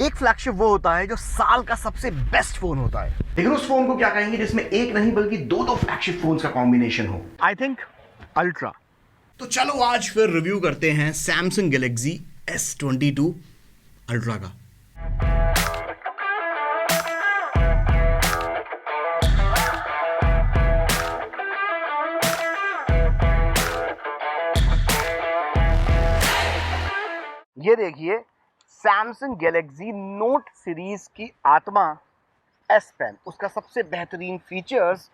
एक फ्लैगशिप वो होता है जो साल का सबसे बेस्ट फोन होता है, लेकिन उस फोन को क्या कहेंगे जिसमें एक नहीं बल्कि दो दो फ्लैगशिप फोन्स का कॉम्बिनेशन हो? I think ultra. तो चलो आज फिर रिव्यू करते हैं सैमसंग गैलेक्सी S22 अल्ट्रा का। ये देखिए सैमसंग गैलेक्सी नोट सीरीज की आत्मा S पेन, उसका सबसे बेहतरीन फीचर्स,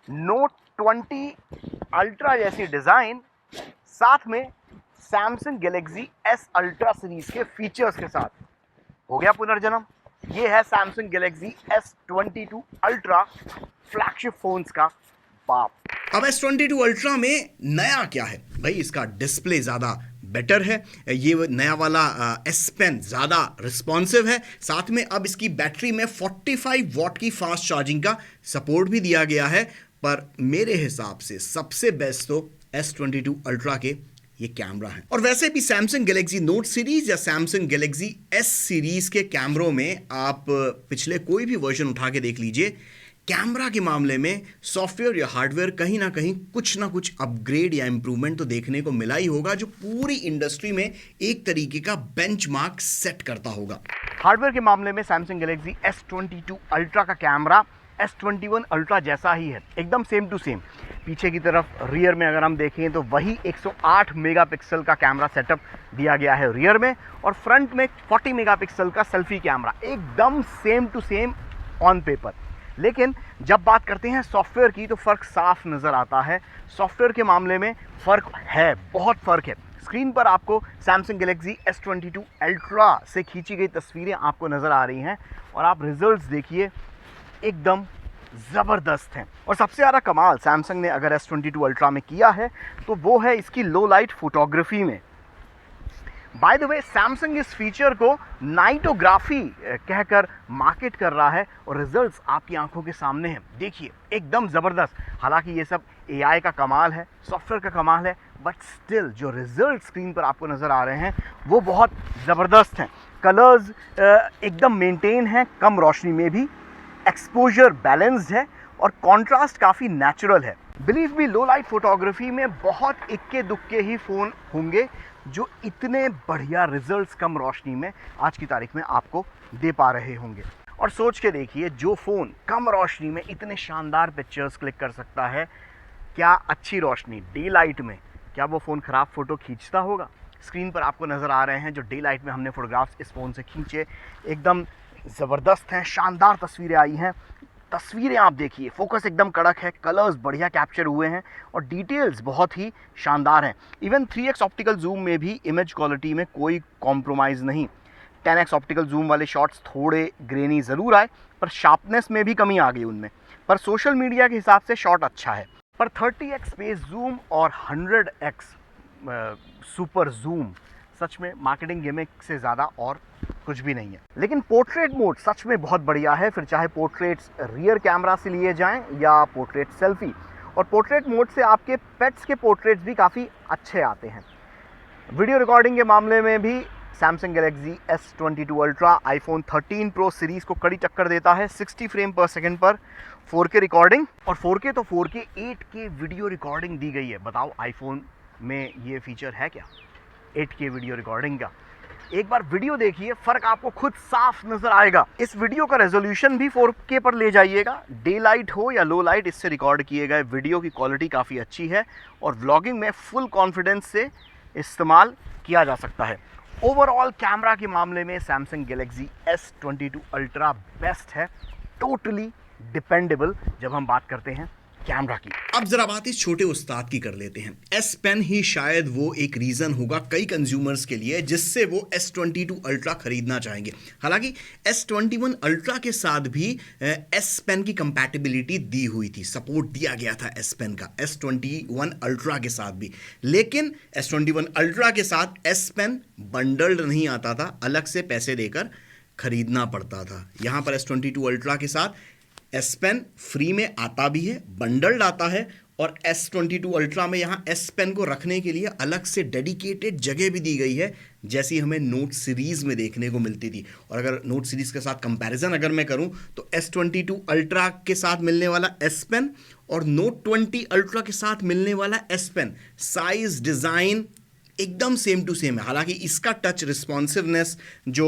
नोट 20 अल्ट्रा जैसी डिजाइन, साथ में Samsung Galaxy S ultra series के फीचर्स के साथ हो गया पुनर्जन्म। ये है Samsung Galaxy S22 ultra, flagship phones का बाप। अब S22 अल्ट्रा में नया क्या है भाई? इसका डिस्प्ले ज़्यादा बेटर है, ये नया वाला S पेन ज़्यादा रिस्पॉन्सिव है, साथ में अब इसकी बैटरी में 45 वॉट की फास्ट चार्जिंग का सपोर्ट भी दिया गया है। पर मेरे हिसाब से सबसे बेस्ट तो S22 अल्ट्रा के ये कैमरा है। और वैसे भी सैमसंग गैलेक्सी नोट सीरीज या सैमसंग गैलेक्सी S सीरीज के कैमरों में आप पिछले कोई भी वर्जन उठा के देख लीजिए, कैमरा के मामले में सॉफ्टवेयर या हार्डवेयर कहीं ना कुछ अपग्रेड या इंप्रूवमेंट तो देखने को मिला ही होगा, जो पूरी इंडस्ट्री में एक तरीके का बेंचमार्क सेट करता होगा। हार्डवेयर के मामले में सैमसंग गैलेक्सी S22 अल्ट्रा का कैमरा S21 अल्ट्रा जैसा ही है, एकदम सेम टू सेम। पीछे की तरफ रियर में अगर हम देखें तो वही 108 मेगापिक्सल का कैमरा सेटअप दिया गया है रियर में, और फ्रंट में 40 मेगापिक्सल का सेल्फी कैमरा, एकदम same to same on paper. लेकिन जब बात करते हैं सॉफ्टवेयर की तो फ़र्क साफ नज़र आता है। सॉफ्टवेयर के मामले में फ़र्क है, बहुत फ़र्क है। स्क्रीन पर आपको सैमसंग गैलेक्सी S22 अल्ट्रा से खींची गई तस्वीरें आपको नज़र आ रही हैं, और आप रिजल्ट्स देखिए, एकदम ज़बरदस्त हैं। और सबसे ज़्यादा कमाल सैमसंग ने अगर S22 अल्ट्रा में किया है तो वो है इसकी लो लाइट फोटोग्राफी में। बाय द वे सैमसंग इस फीचर को नाइटोग्राफी कहकर मार्केट कर रहा है, और रिजल्ट्स आपकी आंखों के सामने हैं। देखिए एकदम ज़बरदस्त। हालांकि ये सब AI का कमाल है, सॉफ्टवेयर का कमाल है, बट स्टिल जो रिजल्ट स्क्रीन पर आपको नज़र आ रहे हैं वो बहुत ज़बरदस्त हैं। कलर्स एकदम मेंटेन हैं, कम रोशनी में भी एक्सपोजर बैलेंस्ड है, और कॉन्ट्रास्ट काफ़ी नेचुरल है। बिलीव मी, लो लाइट फोटोग्राफी में बहुत इक्के दुक्के ही फ़ोन होंगे जो इतने बढ़िया रिजल्ट्स कम रोशनी में आज की तारीख में आपको दे पा रहे होंगे। और सोच के देखिए, जो फ़ोन कम रोशनी में इतने शानदार पिक्चर्स क्लिक कर सकता है, क्या अच्छी रोशनी डे लाइट में, क्या वो फ़ोन ख़राब फ़ोटो खींचता होगा? स्क्रीन पर आपको नज़र आ रहे हैं जो डे लाइट में हमने फ़ोटोग्राफ्स इस फ़ोन से खींचे, एकदम ज़बरदस्त हैं, शानदार तस्वीरें आई हैं। तस्वीरें आप देखिए, फोकस एकदम कड़क है, कलर्स बढ़िया कैप्चर हुए हैं, और डिटेल्स बहुत ही शानदार हैं। इवन 3x ऑप्टिकल जूम में भी इमेज क्वालिटी में कोई कॉम्प्रोमाइज़ नहीं। 10x ऑप्टिकल जूम वाले शॉट्स थोड़े ग्रेनी ज़रूर आए, पर शार्पनेस में भी कमी आ गई उनमें। पर सोशल मीडिया के हिसाब से शॉट अच्छा है। पर 30x स्पेस जूम और 100x सुपर जूम सच में मार्केटिंग गिमिक से ज़्यादा और कुछ भी नहीं है। लेकिन पोर्ट्रेट मोड सच में बहुत बढ़िया है, फिर चाहे पोर्ट्रेट्स रियर कैमरा से लिए जाएं या पोर्ट्रेट सेल्फी। और पोर्ट्रेट मोड से आपके पेट्स के पोर्ट्रेट्स भी काफ़ी अच्छे आते हैं। वीडियो रिकॉर्डिंग के मामले में भी Samsung Galaxy S22 ultra iPhone 13 pro series को कड़ी टक्कर देता है। 60 फ्रेम पर सेकंड पर 4K रिकॉर्डिंग, और 4K तो 4K 8K वीडियो रिकॉर्डिंग दी गई है। बताओ आईफोन में ये फीचर है क्या 8K वीडियो रिकॉर्डिंग का? एक बार वीडियो देखिए, फ़र्क आपको खुद साफ नज़र आएगा। इस वीडियो का रेजोल्यूशन भी 4K पर ले जाइएगा। डे लाइट हो या लो लाइट, इससे रिकॉर्ड किए गए वीडियो की क्वालिटी काफ़ी अच्छी है, और व्लॉगिंग में फुल कॉन्फिडेंस से इस्तेमाल किया जा सकता है। ओवरऑल कैमरा के मामले में Samsung Galaxy S22 ultra best है, टोटली डिपेंडेबल जब हम बात करते हैं कैमरा की। अब जरा बात इस छोटे उस्ताद की कर लेते हैं। S पेन ही शायद वो एक रीज़न होगा कई कंज्यूमर्स के लिए जिससे वो S22 अल्ट्रा खरीदना चाहेंगे। हालांकि S21 अल्ट्रा के साथ भी S पेन की कंपैटिबिलिटी दी हुई थी, सपोर्ट दिया गया था S पेन का S21 अल्ट्रा के साथ भी। लेकिन S21 अल्ट्रा के साथ S पेन बंडल्ड नहीं आता था, अलग से पैसे देकर खरीदना पड़ता था। यहाँ पर S22 अल्ट्रा के साथ S पेन फ्री में आता भी है, बंडल्ड आता है, और S22 अल्ट्रा में यहाँ S पेन को रखने के लिए अलग से डेडिकेटेड जगह भी दी गई है जैसी हमें नोट सीरीज़ में देखने को मिलती थी। और अगर नोट सीरीज़ के साथ कंपैरिजन अगर मैं करूं तो S22 अल्ट्रा के साथ मिलने वाला S पेन और नोट 20 अल्ट्रा के साथ मिलने वाला S पेन, साइज, डिज़ाइन एकदम सेम टू सेम है। हालांकि इसका टच रिस्पॉन्सिवनेस जो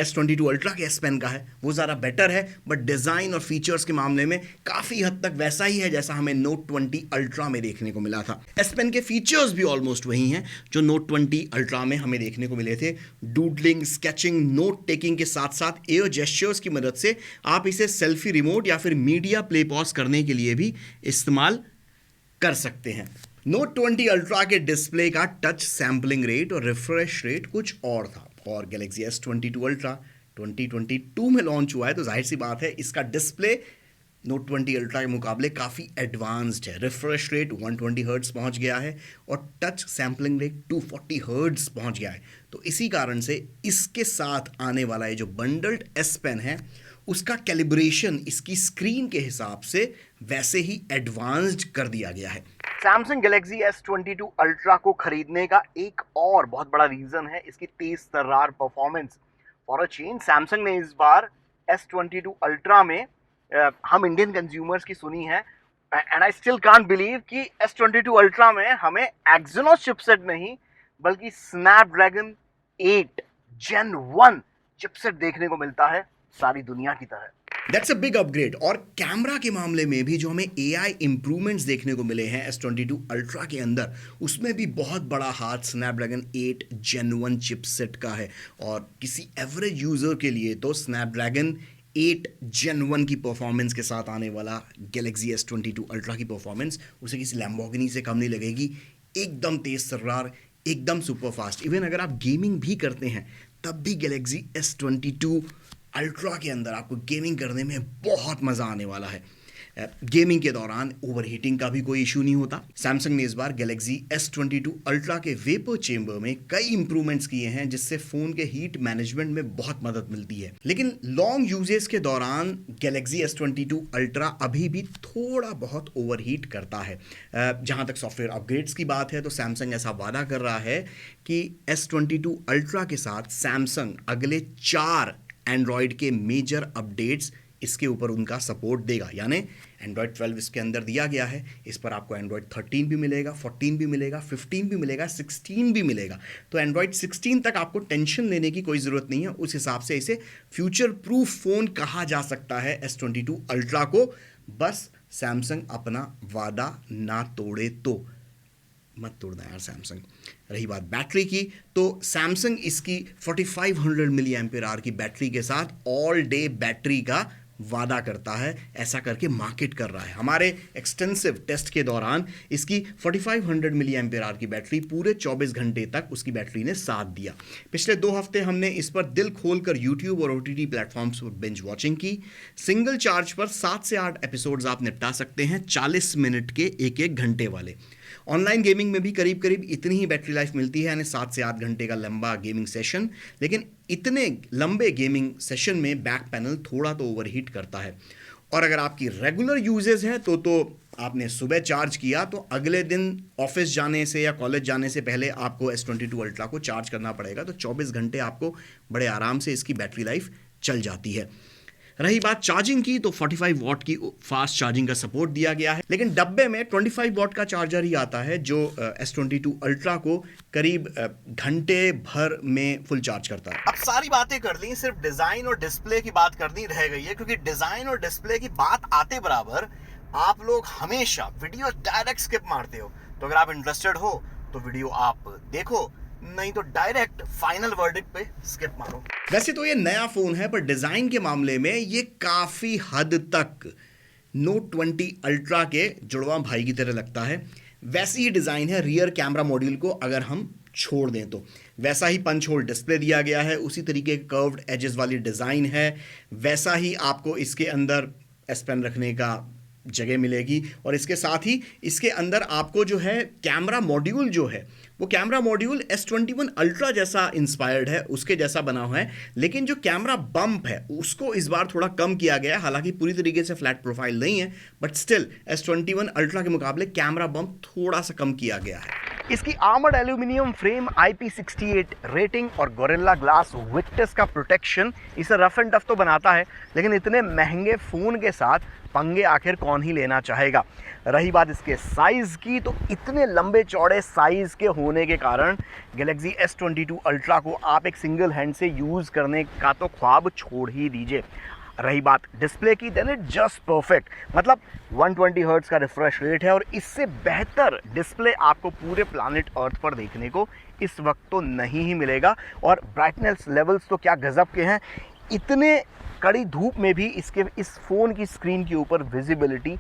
S22 अल्ट्रा के S पेन का है वो ज़रा बेटर है, बट डिज़ाइन और फीचर्स के मामले में काफ़ी हद तक वैसा ही है जैसा हमें नोट 20 अल्ट्रा में देखने को मिला था। S पेन के फीचर्स भी ऑलमोस्ट वही हैं जो नोट 20 अल्ट्रा में हमें देखने को मिले थे। डूडलिंग, स्केचिंग, नोट टेकिंग के साथ साथ एयर जेस्चर्स की मदद से आप इसे सेल्फी रिमोट या फिर मीडिया प्ले पॉज करने के लिए भी इस्तेमाल कर सकते हैं। नोट 20 अल्ट्रा के डिस्प्ले का टच सैम्पलिंग रेट और रिफ्रेश रेट कुछ और था, और गैलेक्सी S22 अल्ट्रा 2022 में लॉन्च हुआ है तो जाहिर सी बात है इसका डिस्प्ले नोट 20 अल्ट्रा के मुकाबले काफ़ी एडवांस्ड है। रिफ्रेश रेट 120 हर्ट्ज पहुंच गया है और टच सैम्पलिंग रेट 240 हर्ट्ज पहुंच गया है। तो इसी कारण से इसके साथ आने वाला ये जो बंडल्ड S पेन है उसका कैलिब्रेशन इसकी स्क्रीन के हिसाब से वैसे ही एडवांस्ड कर दिया गया है। सैमसंग गैलेक्सी S22 अल्ट्रा को खरीदने का एक और बहुत बड़ा रीजन है इसकी तेज तर्रार performance. For a change Samsung ने इस बार S22 अल्ट्रा में हम इंडियन कंज्यूमर्स की सुनी है, and I still can't believe कि S22 अल्ट्रा में हमें एक्सिनोस चिपसेट नहीं बल्कि स्नैपड्रैगन 8 Gen 1 चिपसेट देखने को मिलता है सारी दुनिया की तरह। That's a big upgrade. और कैमरा के मामले में भी जो हमें AI इंप्रूवमेंट्स देखने को मिले हैं S22 अल्ट्रा के अंदर, उसमें भी बहुत बड़ा हाथ स्नैपड्रैगन 8 Gen 1 चिपसेट का है। और किसी एवरेज यूज़र के लिए तो स्नैपड्रैगन 8 Gen 1 की परफॉर्मेंस के साथ आने वाला गैलेक्सी S22 अल्ट्रा की परफॉर्मेंस उसे किसी लैम्बोर्गिनी से कम नहीं लगेगी। एकदम तेज तर्रार, एकदम सुपर फास्ट। इवन अगर आप गेमिंग भी करते हैं तब भी गैलेक्सी S22 अल्ट्रा के अंदर आपको गेमिंग करने में बहुत मज़ा आने वाला है। गेमिंग के दौरान ओवरहीटिंग का भी कोई इशू नहीं होता। सैमसंग ने इस बार गैलेक्सी S22 अल्ट्रा के वेपर चेंबर में कई इंप्रूवमेंट्स किए हैं जिससे फ़ोन के हीट मैनेजमेंट में बहुत मदद मिलती है। लेकिन लॉन्ग यूजेस के दौरान गैलेक्सी S22 अल्ट्रा अभी भी थोड़ा बहुत ओवरहीट करता है। जहाँ तक सॉफ्टवेयर अपग्रेड्स की बात है तो सैमसंग ऐसा वादा कर रहा है कि S22 अल्ट्रा के साथ सैमसंग अगले 4 एंड्रॉयड के मेजर अपडेट्स इसके ऊपर उनका सपोर्ट देगा। यानी एंड्रॉयड 12 इसके अंदर दिया गया है, इस पर आपको एंड्रॉयड 13 भी मिलेगा, 14 भी मिलेगा, 15 भी मिलेगा, 16 भी मिलेगा। तो एंड्रॉयड 16 तक आपको टेंशन लेने की कोई ज़रूरत नहीं है। उस हिसाब से इसे फ्यूचर प्रूफ फ़ोन कहा जा सकता है S22 अल्ट्रा को। बस सैमसंग अपना वादा ना तोड़े तो। मत तोड़ना यार सैमसंग। रही बात बैटरी की तो सैमसंग इसकी 4500 मिली एम्पियर आवर की बैटरी के साथ ऑल डे बैटरी का वादा करता है, ऐसा करके मार्केट कर रहा है। हमारे एक्सटेंसिव टेस्ट के दौरान इसकी 4500 मिली एम्पियर आवर की बैटरी पूरे 24 घंटे तक उसकी बैटरी ने साथ दिया। पिछले 2 हफ्ते हमने इस पर दिल खोलकर यूट्यूब और OTT प्लेटफॉर्म्स पर बिंज वॉचिंग की। सिंगल चार्ज पर 7 से 8 एपिसोड्स आप निपटा सकते हैं, 40 मिनट के 1-1 घंटे वाले। ऑनलाइन गेमिंग में भी करीब करीब इतनी ही बैटरी लाइफ मिलती है, यानी 7 से 8 घंटे का लंबा गेमिंग सेशन। लेकिन इतने लंबे गेमिंग सेशन में बैक पैनल थोड़ा तो ओवरहीट करता है। और अगर आपकी रेगुलर यूजेज है तो आपने सुबह चार्ज किया तो अगले दिन ऑफिस जाने से या कॉलेज जाने से पहले आपको S22 अल्ट्रा को चार्ज करना पड़ेगा। तो 24 घंटे आपको बड़े आराम से इसकी बैटरी लाइफ चल जाती है। रही बात चार्जिंग की तो 45 वॉट की फास्ट चार्जिंग का सपोर्ट दिया गया है, लेकिन डब्बे में 25 वॉट का चार्जर ही आता है जो S22 अल्ट्रा को करीब घंटे भर में फुल चार्ज करता है। अब सारी बातें कर ली, सिर्फ डिजाइन और डिस्प्ले की बात करनी रह गई है, क्योंकि डिजाइन और डिस्प्ले की बात आते बराबर आप लोग हमेशा वीडियो डायरेक्ट स्किप मारते हो। तो अगर आप इंटरेस्टेड हो तो वीडियो आप देखो, नहीं तो डायरेक्ट फाइनल वर्डिक्ट पे स्किप मारो। वैसे तो ये नया फोन है पर डिजाइन के मामले में ये काफी हद तक नोट 20 अल्ट्रा के जुड़वा भाई की तरह लगता है। वैसी ही डिजाइन है रियर कैमरा मॉड्यूल को अगर हम छोड़ दें तो वैसा ही पंच होल डिस्प्ले दिया गया है, उसी तरीके कर्व्ड एजेस वाली डिजाइन है, वैसा ही आपको इसके अंदर S पेन रखने का जगह मिलेगी। और इसके साथ ही इसके अंदर आपको जो है कैमरा मॉड्यूल जो है वो कैमरा मॉड्यूल S21 अल्ट्रा जैसा इंस्पायर्ड है, उसके जैसा बना हुआ है, लेकिन जो कैमरा बम्प है उसको इस बार थोड़ा कम किया गया है। हालांकि पूरी तरीके से फ्लैट प्रोफाइल नहीं है, बट स्टिल S21 अल्ट्रा के मुकाबले कैमरा बम्प थोड़ा सा कम किया गया है। इसकी armoured aluminium frame, IP68 rating और गोरिल्ला ग्लास विक्टस का प्रोटेक्शन इसे रफ एंड टफ तो बनाता है, लेकिन इतने महंगे फ़ोन के साथ पंगे आखिर कौन ही लेना चाहेगा। रही बात इसके साइज़ की, तो इतने लंबे चौड़े साइज़ के होने के कारण गैलेक्सी S22 अल्ट्रा को आप एक सिंगल हैंड से यूज़ करने का तो ख्वाब छोड़ ही दीजिए। रही बात डिस्प्ले की, देन इट जस्ट परफेक्ट। मतलब 120 हर्ट्ज़ का रिफ्रेश रेट है और इससे बेहतर डिस्प्ले आपको पूरे प्लानिट अर्थ पर देखने को इस वक्त तो नहीं ही मिलेगा। और ब्राइटनेस लेवल्स तो क्या गज़ब के हैं, इतने कड़ी धूप में भी इस फ़ोन की स्क्रीन के ऊपर विजिबिलिटी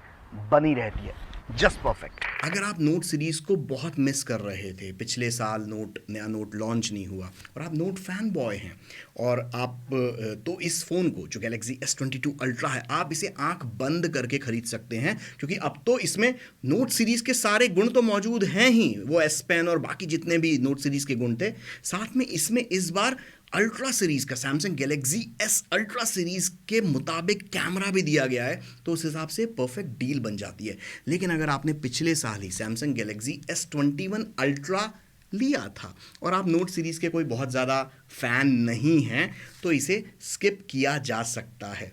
बनी रहती है, जस्ट परफेक्ट। अगर आप नोट सीरीज़ को बहुत मिस कर रहे थे, पिछले साल नया नोट लॉन्च नहीं हुआ और आप नोट फैन बॉय हैं और आप तो इस फ़ोन को जो गैलेक्सी S22 अल्ट्रा है, आप इसे आंख बंद करके ख़रीद सकते हैं, क्योंकि अब तो इसमें नोट सीरीज़ के सारे गुण तो मौजूद हैं ही, वो S Pen और बाकी जितने भी नोट सीरीज़ के गुण थे, साथ में इसमें इस बार अल्ट्रा सीरीज़ का Samsung Galaxy S ultra series के मुताबिक कैमरा भी दिया गया है, तो उस हिसाब से परफेक्ट डील बन जाती है। लेकिन अगर आपने पिछले साल ही सैमसंग गैलेक्सी S21 अल्ट्रा लिया था और आप नोट सीरीज़ के कोई बहुत ज़्यादा फ़ैन नहीं हैं, तो इसे स्किप किया जा सकता है।